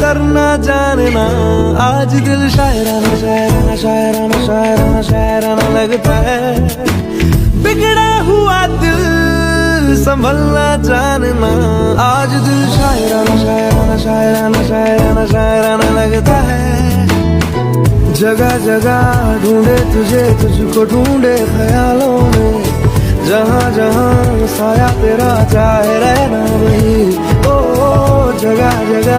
करना जानना। आज दिल शायराना शायराना शायराना शायराना शायराना लगता है। बिगड़ा हुआ दिल संभलना जानना। आज दिल शायराना शायराना शायराना शायराना शायराना लगता है। जगह जगह ढूंढे तुझे, तुझको ढूंढे ख्यालों में। जहाँ जहाँ साया तेरा चाहे रहना वही। ओ जगह जगह